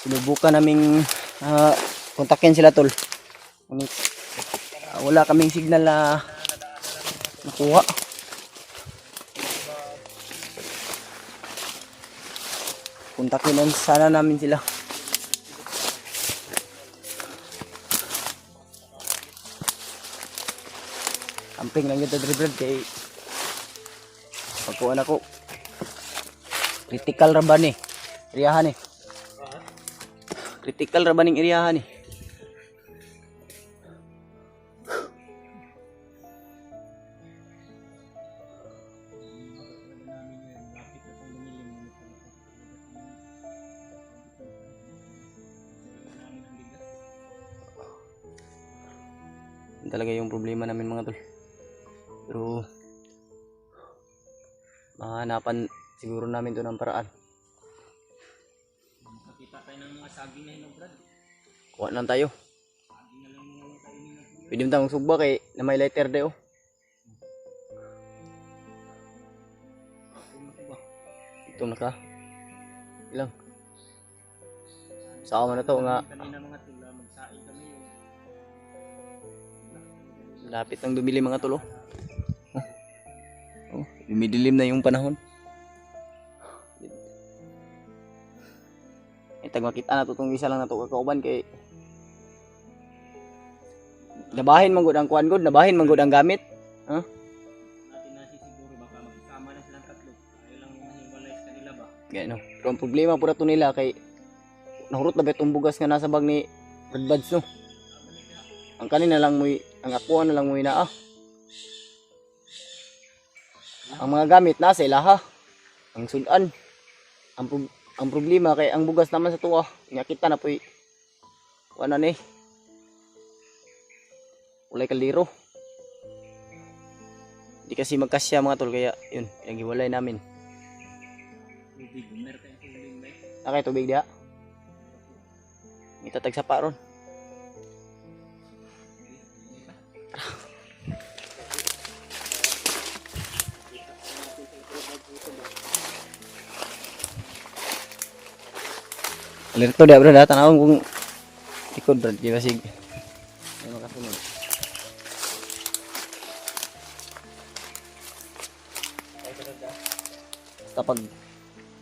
Sinubukan naming kontakin sila tol. Ngunit wala kaming signal na nakuha. Kontakin sana namin sila. Amping lang kita dribble kay pagkuhan ako. Critical ra ba ni? Iriyahan eh. Critical ra ba ning iriyahan eh? Yan talaga yung problema namin mga tol. Pero mahanapan siguro namin to ng paraan. Makakita tayo ng mga saging na hinog, Brad. Kuha lang tayo. Saging na lang mga tayo hinog. Pwede mo tayong sugba kay na may lighter dayo. Ito na ka. Ilang. Sama na to nga. Kanina mga tula, magsaing kami yung Lapit nang dumili mga tol. Oh, dumidilim na yung panahon. Tag makita na to tong isa lang na to kakauban kay nabahin man gud ang kuan gud, nabahin man gud ang gamit. natin nasisiguro baka magsama na silang tatlo. Ayaw lang mahiwalay sa kanila ba? Gano. Pero ang problema pura to nila kay nahurot na ba itong bugas nga nasa bag ni Red Buds no. Ang kanina lang mo ang akuan na lang mo ina Ang mga gamit nasa ilaha. Ang sudan. Ang problema kay ang bugas naman sa tuwa. Nga kita na po'y wala ni. Ulay kaldero. Hindi kasi magkasya mga tol kaya yun, pinaghiwalay namin. Tubig, meron tayong tubig ba? Nakay tubig diha. Itatag sa paron. Alerto dia bro, tanawon kung ikod bro, di basig. Ay makasunod. Basta pag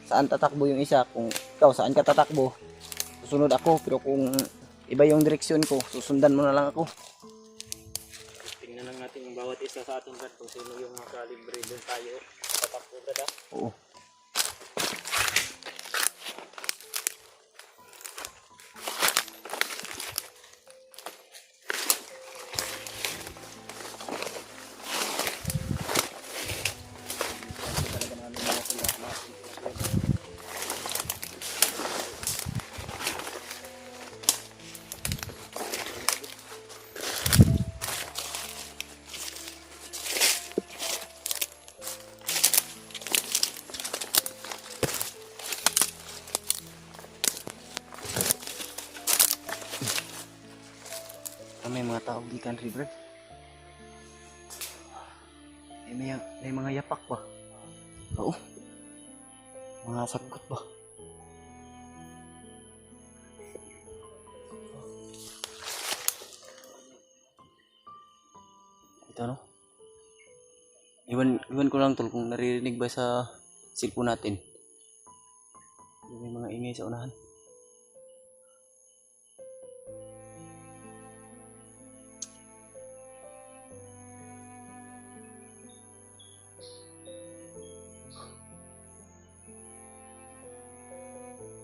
saan tatakbo yung isa, kung ikaw saan ka tatakbo, susunod ako, pero kung iba yung direksyon ko, susundan mo na lang ako. Tingnan lang natin yung bawat isa sa ating Brad kung sino yung makalibre doon tayo. Tatakbo, Brad ah. Oo. May mga tao di country bro. May mga yapak ba? Oo. Mga sagot ba? Ito no? Iwan ko lang tol kung naririnig ba sa cellphone natin. May mga ingay sa unahan.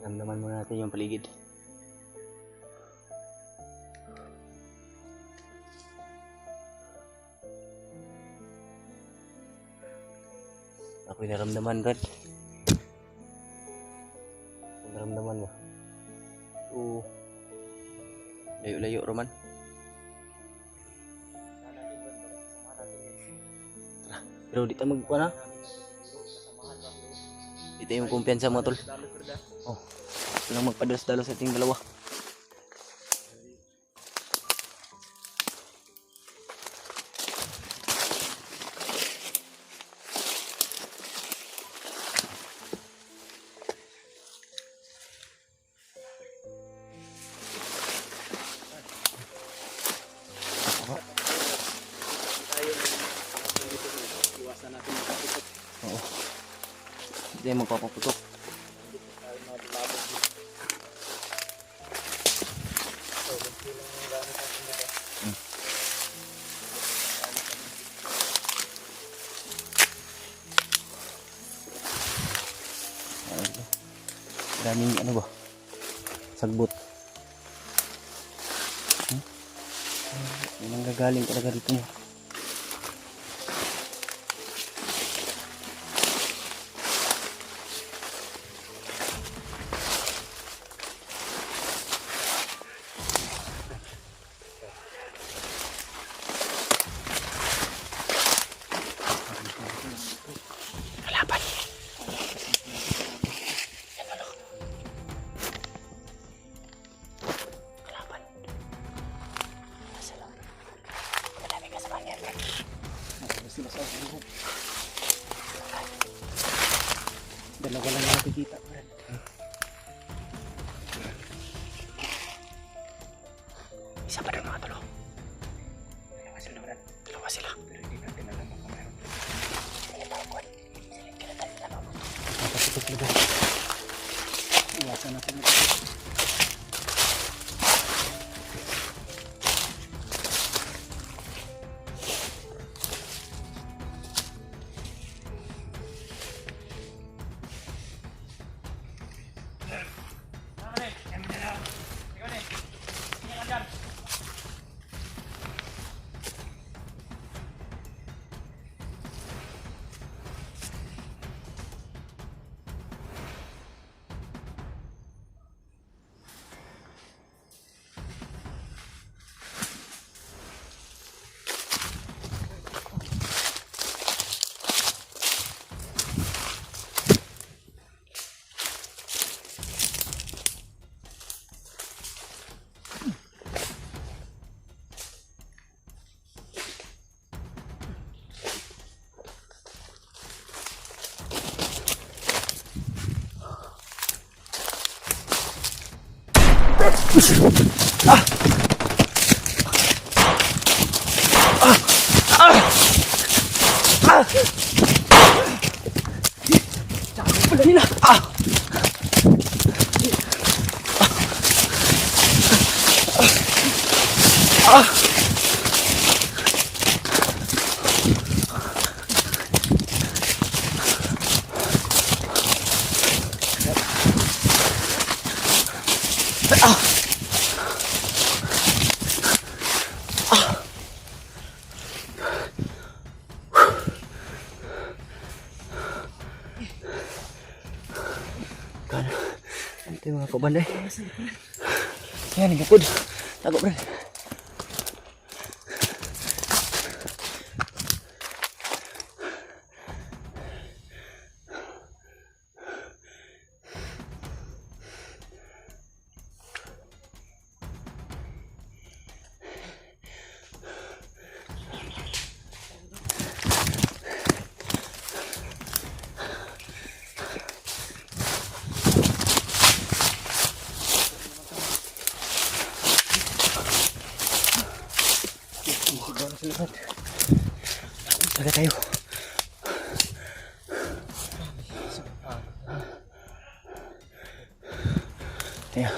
Ramdaman muna natin yung paligid. Ako'y naramdaman, Brad. Naramdaman mo. Oo. Layo-layo, Roman. Pero di tayo magkuha na. Di tayo yung kumpiyansa mga tol. Oh. Walang magpadalos-dalos sa ating dalawa. Oo. Hindi tayo magpapaputok. Tayo maglabog dito. So, ganito lang yung gamit natin dito. Daming ano ba? Sagbot. Yan ang gagaling talaga dito mo. Kalaban. Kalaban. Nasa lang. Madami ka sa banyan. Sila sa ulo. Dalawa lang nakikita. Isa pa doon mga tulo. Dalawa sila naman. Dalawa sila. Pero hindi natin alam kung meron. Sige pa ako. Sige ka na tayo na ako. Napasitok na doon. Iwasan natin ito. Wala nila. Ito yung mga kabanday. Yan, gapod. Tago, bro. Taga tayo. Ayan.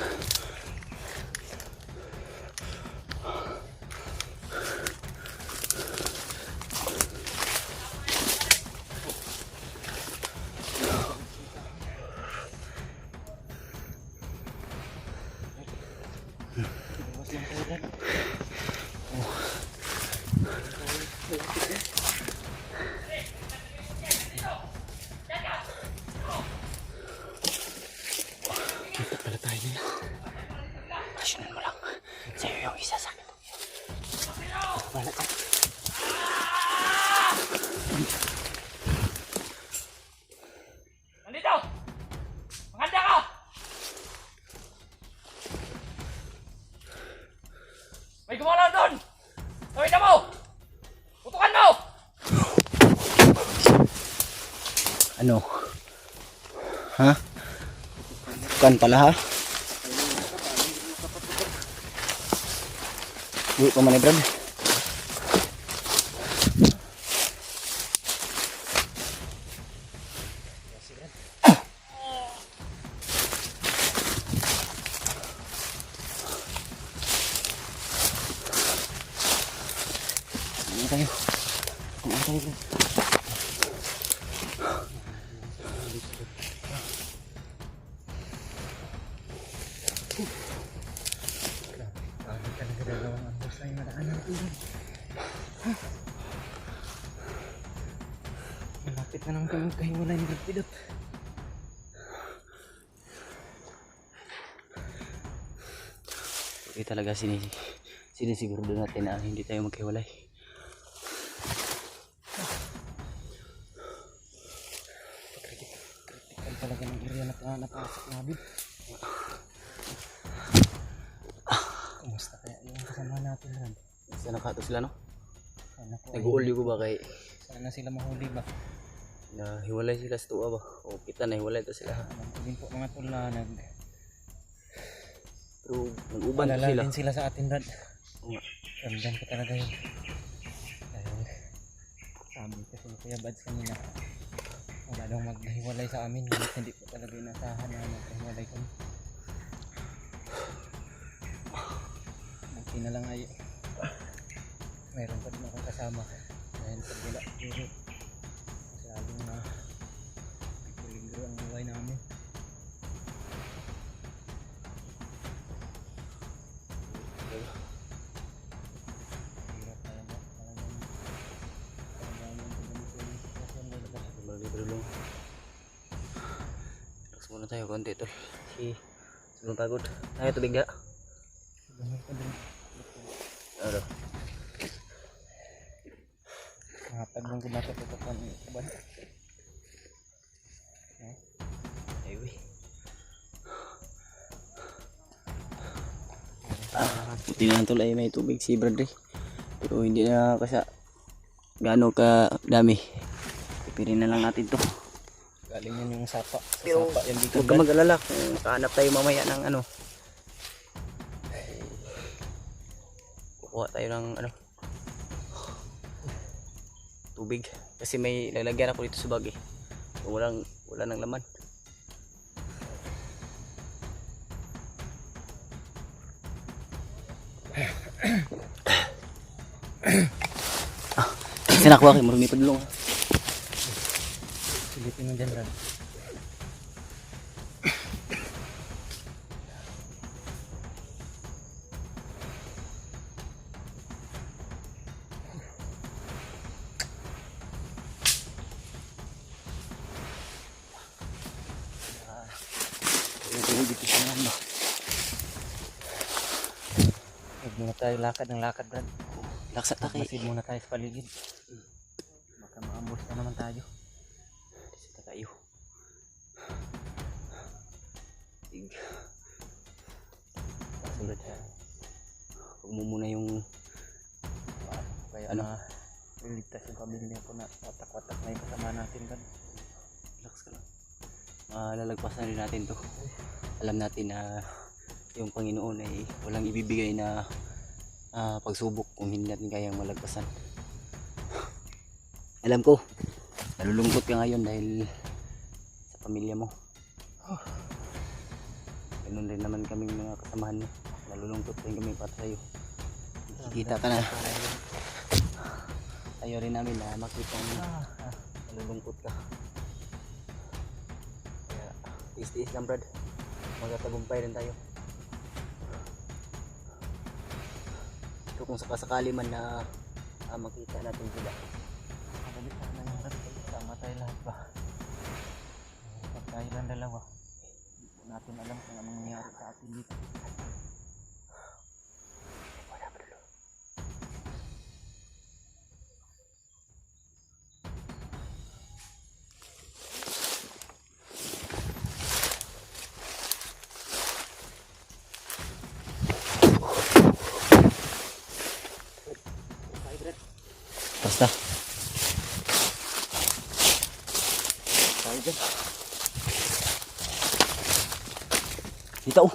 Kita pala tayo nila. Pasyonan mo lang. Sa'yo yung isa sa akin. Wala ka. Nandito! Maganda ka! May gumalaw doon! Tawid mo! Putukan mo! Ano? Ha? Bukan pala ha? Uy, pamanay Brad. tayo Brad. Grabe talaga dalawang ambos na yung nadaanan natin Brad. Malapit na naman kami magkahiwalay ni Brad Pidot. Okay talaga sinisigurado natin na hindi tayo magkahiwalay. Critical talaga ng area na napasok namin. Kumusta kaya yung kasama natin Brad? Sana nakato sila no? Nag-uuli ko ba kay? Sana sila mahuli ba? Nahiwalay sila sa tuwa ba? O kita nahiwalay to sila. Din po mga tula pero nag-uban ko sila. Din sila sa atin Brad. Ramdam ko talaga yun. Dahil sabi kasi Kuya Bads kanina wala daw maghiwalay sa amin. Hindi po talaga inasahan na maghiwalay kami. Buti na lang ay mayroon pa din akong kasama. Dahil pag wala siguro masyadong na peligro ang buhay namin. Relax muna tayo konti tol. Sebelum pagod. Tayo tubig ga. Ano? Mahapad mong gumatot ito pa ng kuban. Ayun. Buti na tol ay may tubig si Brad eh. Pero hindi na kasi gaano ka dami. Pipirin na lang natin to. Galing yun yung sapa. Pero sapa yung huwag ka mag-alala kung makahanap tayo mamaya ng ano. Kukuha tayo ng ano tubig. Kasi may lalagyan ako dito sa bag eh. Wala nang laman. Sinakuha kayo, marumi pa dulong. Silipin mo dyan, Brad. Huwag muna tayo lakad ng lakad, Brad. Laksa tayo. Masid muna tayo sa paligid. Baka maambos na naman tayo. Sita tayo. Tig. Kasunod siya. Huwag mo muna yung kaya ano? Liligtas yung pamilya ko na watak-watak na yung kasama natin, Brad. Relax ka lang. Lalagpasan rin natin to. Alam natin na yung Panginoon ay walang ibibigay na pagsubok kung hindi natin kayang malagpasan. Alam ko nalulungkot ka ngayon dahil sa pamilya mo. Ganun rin naman kaming mga kasamahan mo. Nalulungkot rin kami para sa'yo. Kita ka na. Ayaw rin namin na makita nalulungkot ka. Kaya tiis-tiis lang, Brad. Magtatagumpay rin tayo. So kung sakasakali man na makita natin sila, madalit na lang Brad. Sama tayo lahat ba? Pag tayo lang dalawa, hindi po natin alam kung anong nangyari sa atin dito. Wala ba dulo? Basta tayo dyan. Dito oh.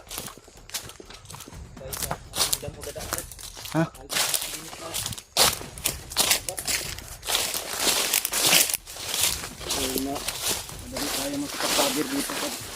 Ha? Ayun na. Madali tayo makapag-cover dito.